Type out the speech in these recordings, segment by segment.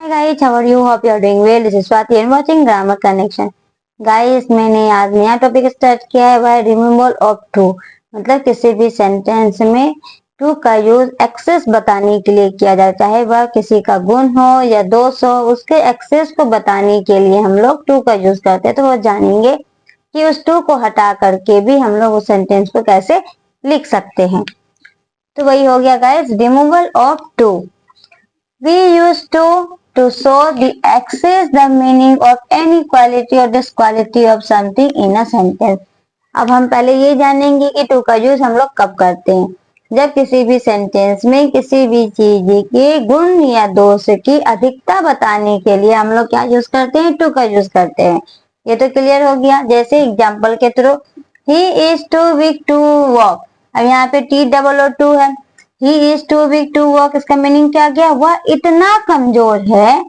Hi guys, how are you? Hope you are doing well. This is Swati and watching Grammar Connection. Guys, मैंने आज नया topic start किया है bye removal of to. मतलब किसी भी सेंटेंस में टू का यूज एक्सेस बताने के लिए किया जाए, चाहे वह किसी का गुण हो या दोष हो, उसके एक्सेस को बताने के लिए हम लोग टू का यूज करते हैं। तो वो जानेंगे कि उस टू को हटा करके भी हम लोग उस सेंटेंस को कैसे लिख सकते हैं। तो वही हो गया guys, removal of too. We use to show the excess the meaning of any quality or disquality of something in a sentence। अब हम पहले ये जानेंगे कि टू का यूज हम लोग कब करते हैं। जब किसी भी सेंटेंस में किसी भी चीज के गुण या दोष की अधिकता बताने के लिए हम लोग क्या यूज करते हैं, टू का यूज करते हैं। ये तो क्लियर हो गया। जैसे एग्जाम्पल के थ्रू, he is too weak to walk. अब यहाँ पे टी डबल और टू है। He is too weak to walk, इसका मीनिंग क्या गया, वह इतना कमजोर है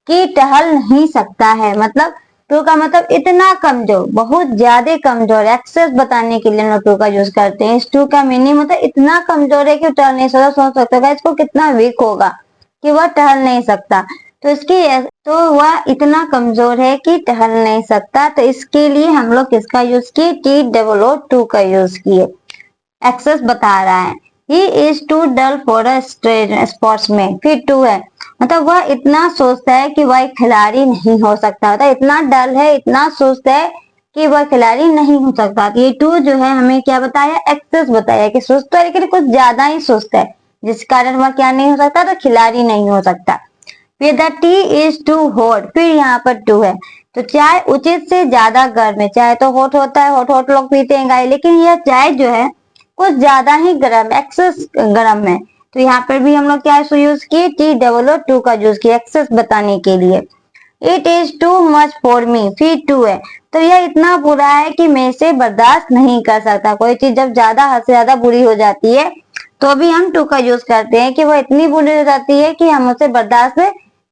कि टहल नहीं सकता है। मतलब टू का मतलब इतना कमजोर, बहुत ज्यादा कमजोर। एक्सेस बताने के लिए हम टू का यूज करते हैं। इस टू का मीनिंग मतलब इतना कमजोर है कि टहल नहीं सकता। सोच सकते हो इसको कितना वीक होगा कि वह टहल नहीं सकता। तो वह इतना कमजोर है कि टहल नहीं सकता। तो इसके लिए हम लोग किसका यूज किए, टी डबल ओ टू का यूज किए। एक्सेस बता रहा है। He is too dull for a sportsman। फिर टू है, मतलब वह इतना सोचता है कि वह एक खिलाड़ी नहीं हो सकता। मतलब इतना डल है, इतना सोचता है कि वह खिलाड़ी नहीं हो सकता। तो ये टू जो है हमें क्या बताया, एक्सेस बताया कि सोचता है लेकिन कुछ ज्यादा ही सोचता है, जिस कारण वह क्या नहीं हो सकता, तो खिलाड़ी नहीं हो सकता। फिर the tea is too hot. फिर यहाँ पर टू है, तो चाय उचित से ज्यादा गर्म है। चाय तो हॉट होता है, हॉट हॉट लोग पीते हैं गाय, लेकिन यह चाय जो है कुछ ज्यादा ही गर्म, एक्सेस गर्म है। तो यहाँ पर भी हम लोग क्या यूज किए, टी डबल ओ टू का यूज किया एक्सेस बताने के लिए। It is too much for me. फिर टू है, तो यह इतना बुरा है कि मैं इसे बर्दाश्त नहीं कर सकता। कोई चीज जब ज्यादा हद से ज्यादा बुरी हो जाती है तो भी हम टू का यूज करते हैं कि वह इतनी बुरी हो जाती है कि हम उसे बर्दाश्त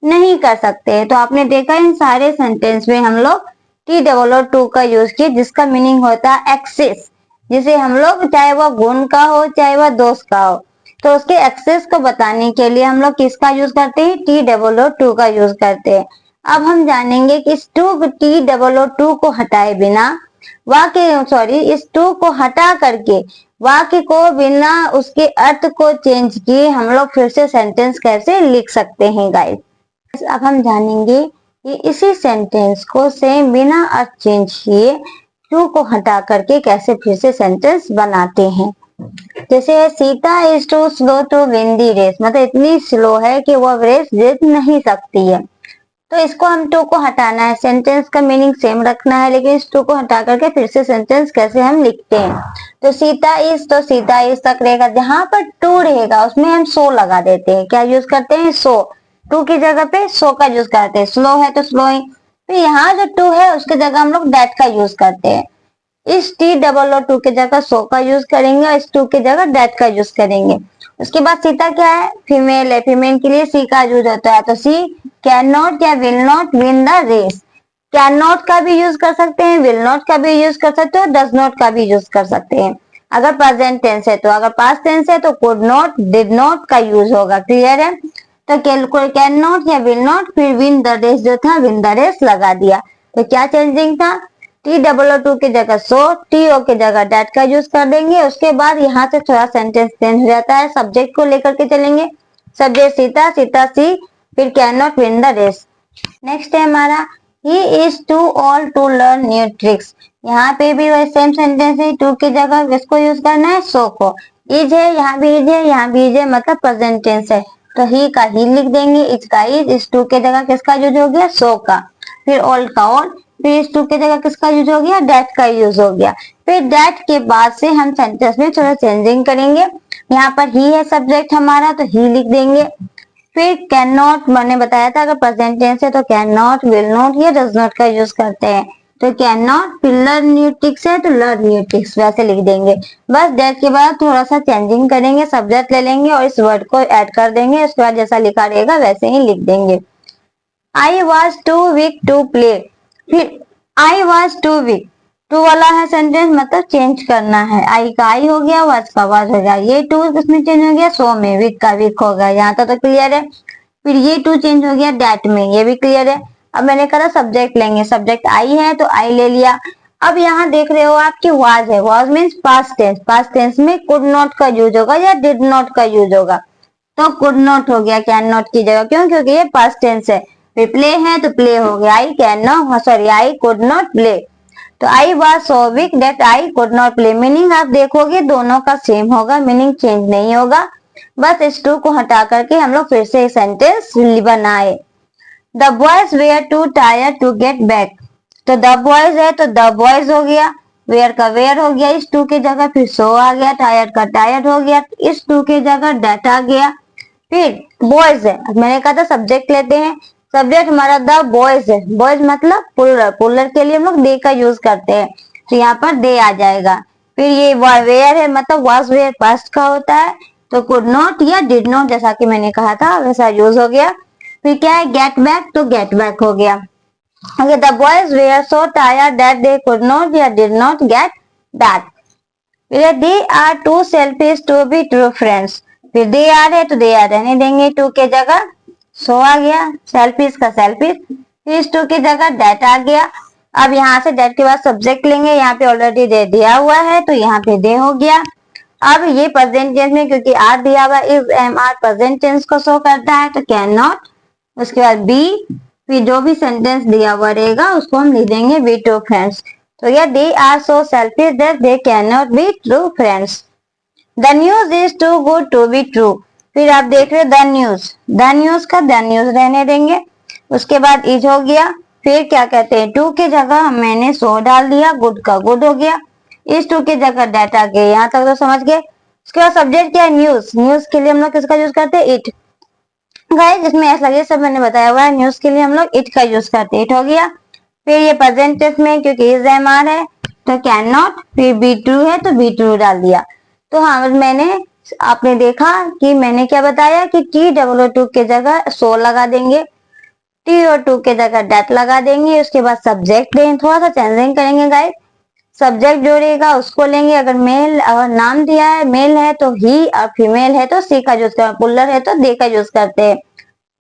नहीं कर सकते। तो आपने देखा इन सारे सेंटेंस में हम लोग टी डबल ओ टू का यूज किए, जिसका मीनिंग होता है एक्सेस। जिसे हम लोग चाहे वह गुण का हो चाहे वह दोष का हो, तो उसके एक्सेस को बताने के लिए हम लोग किसका यूज करते हैं, टी डबल ओ टू का यूज करते हैं। अब हम जानेंगे कि इस टी डबल ओ टू को हटाए बिना इस टू को हटा करके वाक्य को बिना उसके अर्थ को चेंज किए हम लोग फिर से सेंटेंस कैसे लिख सकते हैं गाइस। अब हम जानेंगे कि इसी सेंटेंस को सेम बिना अर्थ चेंज किए टू को हटा करके कैसे फिर से सेंटेंस बनाते हैं। जैसे Sita is too slow to win the race. मतलब इतनी स्लो है कि वह रेस जीत नहीं सकती है। तो इसको हम टू को हटाना है, सेंटेंस का मीनिंग सेम रखना है, लेकिन इस टू को हटा करके फिर से सेंटेंस कैसे हम लिखते हैं। तो सीता इज तक रहेगा, जहां पर टू रहेगा उसमें हम सो लगा देते हैं। क्या यूज करते हैं, सो। टू की जगह पे सो का यूज करते हैं। स्लो है तो स्लोइंग। तो यहाँ जो टू है उसके जगह हम लोग दैट का यूज करते हैं। इस टी डबल ओ टू की जगह सो का यूज करेंगे और इस टू की जगह दैट का यूज करेंगे। उसके बाद सीता क्या है, फीमेल है, फीमेल के लिए सी का यूज होता है। तो सी कैन नॉट या will not win the race. Can not का भी यूज कर सकते हैं, विल नॉट का भी यूज कर सकते हो, डज नॉट का भी यूज कर सकते हैं। अगर प्रेजेंट टेंस है तो, अगर पास्ट टेंस है तो कुड नॉट डिड नॉट का यूज होगा। क्लियर है। तो कैन नॉट या विल नॉट, फिर विन द रेस जो था विन द रेस लगा दिया। तो क्या चेंजिंग था, टी डबल ओ टू की जगह सो, टी ओ की जगह डेट का यूज कर देंगे। उसके बाद यहाँ से थोड़ा सेंटेंस चेंज हो जाता है, सब्जेक्ट को लेकर के चलेंगे। सब्जेक्ट सीता, सीता सी, फिर can not win the race. Next है हमारा he is too old to learn new tricks. यहाँ पे भी वही सेम सेंटेंस है, टू की जगह किसको यूज करना है, सो को। इज है, यहाँ भी इज है, यहाँ भी इज है, मतलब प्रेजेंट टेंस है। तो ही का ही लिख देंगे, इज का इज टू के जगह किसका यूज हो गया, सो का। फिर ऑल का ऑल, फिर इस टू की जगह किसका यूज हो गया, डेट का यूज हो गया। फिर डेट के बाद से हम सेंटेंस में थोड़ा चेंजिंग करेंगे। यहाँ पर ही है सब्जेक्ट हमारा, तो ही लिख देंगे। फिर कैन नॉट मैंने बताया था, अगर प्रेजेंट टेंस है तो कैन नॉट, विल नॉट या डज नॉट का यूज करते हैं। तो कैन नॉट, फिर लर्न न्यू ट्रिक्स है तो लर्न न्यू ट्रिक्स वैसे लिख देंगे। बस डेट के बाद थोड़ा सा चेंजिंग करेंगे, सब्जेक्ट ले लेंगे और इस वर्ड को ऐड कर देंगे। उसके बाद जैसा लिखा रहेगा वैसे ही लिख देंगे। I was too weak to play. फिर I was too weak, too वाला है सेंटेंस, मतलब चेंज करना है। आई का आई हो गया, वाज का वाज हो गया। ये टू किसमें चेंज हो गया, सो में। वीक का वीक हो गया। यहाँ तक तो क्लियर है। फिर ये टू चेंज हो गया डेट में, ये भी क्लियर है। अब मैंने कहा सब्जेक्ट लेंगे, सब्जेक्ट आई है तो आई ले लिया। अब यहाँ देख रहे हो आपकी वाज है, was means past tense, past tense में कुड नॉट का यूज होगा या डिड नॉट का यूज होगा, तो कुड नॉट हो गया कैन नॉट की जगह, क्यों, क्योंकि ये पास्ट टेंस है। फिर प्ले है तो प्ले हो गया, I can not, sorry I could not play, तो I was so weak that I could not play. Meaning आप देखोगे दोनों का सेम होगा, मीनिंग चेंज नहीं होगा, बस इस टू को हटा करके हम लोग फिर से सेंटेंस बनाए। The boys were too tired to get back, तो द बॉयज है तो द बॉयज हो गया, वेयर का वेयर हो गया इस टू की जगह, फिर सो आ गया, टायर्ड का टायर्ड हो गया इस टू की जगह, डेट आ गया। फिर बॉयज है, मैंने कहा था सब्जेक्ट लेते हैं, सब्जेक्ट हमारा द बॉयज है, बॉयज मतलब पुलर, पुलर के लिए हम लोग दे का यूज करते हैं, तो यहाँ पर दे आ जाएगा। फिर ये वेयर है मतलब वाज वेयर पास्ट का होता है, तो कुड नॉट या डिड नॉट जैसा कि मैंने कहा था वैसा यूज हो गया। फिर क्या है गेट बैक, तो गेट बैक हो गया। Okay, the boys were so tired that they could not या did not get back. फिर they are too selfish to be true friends. फिर they are है तो they are रहने देंगे टू के जगह, so आ गया, selfish का selfish, फिर इस टू की जगह that आ गया। अब यहाँ से that के बाद सब्जेक्ट लेंगे, यहाँ पे ऑलरेडी दे दिया हुआ है तो यहाँ पे दे हो गया। अब ये प्रेजेंट टेंस में क्योंकि आर दिया हुआ is am are present tense को शो करता है तो कैन नॉट, उसके बाद बी, फिर जो भी सेंटेंस दिया हुआ रहेगा उसको हम लिख देंगे बी ट्रू फ्रेंड्स। तो ये they are so selfish that they can not be true friends. The news is too good to be true, फिर आप देख रहे हो द न्यूज का द न्यूज रहने देंगे, उसके बाद इज हो गया, फिर क्या कहते हैं टू की जगह मैंने सो डाल दिया, गुड का गुड हो गया, इस टू की जगह डेट आ गया, यहाँ तक तो समझ गए। उसके बाद सब्जेक्ट क्या है न्यूज, न्यूज के लिए हम लोग किसका यूज करते हैं इट, गाइस जिसमें ऐसा लगे सब मैंने बताया हुआ है, न्यूज के लिए हम लोग इट का यूज करते हैं, इट हो गया। फिर ये प्रेजेंट टेंस में क्योंकि इज एम आर है तो कैन नॉट, फिर बी ट्रू है तो बी ट्रू डाल दिया। तो हाँ मैंने, आपने देखा कि मैंने क्या बताया कि टी डब्ल्यू टू के जगह सो लगा देंगे, टी और टू के जगह डेट लगा देंगे, उसके बाद सब्जेक्ट देंगे, थोड़ा सा चेंजिंग करेंगे गाइस, सब्जेक्ट जो रहेगा उसको लेंगे, अगर मेल अगर नाम दिया है मेल है तो ही, और फीमेल है तो सी का यूज करते हैं, पुल्लर है तो दे का यूज करते हैं,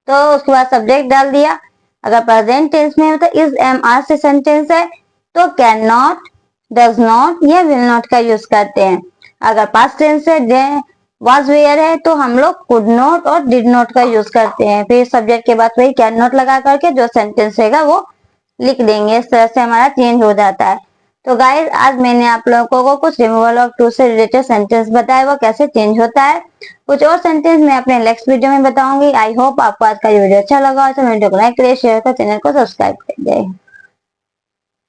तो उसके बाद सब्जेक्ट डाल दिया। अगर प्रेजेंट टेंस में मतलब इज एम आर से सेंटेंस है तो कैन नॉट, डज नॉट या विल नॉट का यूज करते हैं। अगर पास्ट टेंस है वाज वेयर है तो हम लोग कुड नॉट और डिड नॉट का यूज करते हैं, फिर सब्जेक्ट के बाद वही कैन नॉट लगा करके जो सेंटेंस रहेगा वो लिख देंगे, इस तरह से हमारा चेंज हो जाता है। तो गाइस आज मैंने आप लोगों को कुछ रिमूवल ऑफ टू से रिलेटेड सेंटेंस बताया वो कैसे चेंज होता है, कुछ और सेंटेंस मैं अपने नेक्स्ट वीडियो में बताऊंगी। आई होप आपको आज का ये वीडियो अच्छा लगा, तो वीडियो को लाइक करिए, शेयर करें, चैनल को सब्सक्राइब करिए।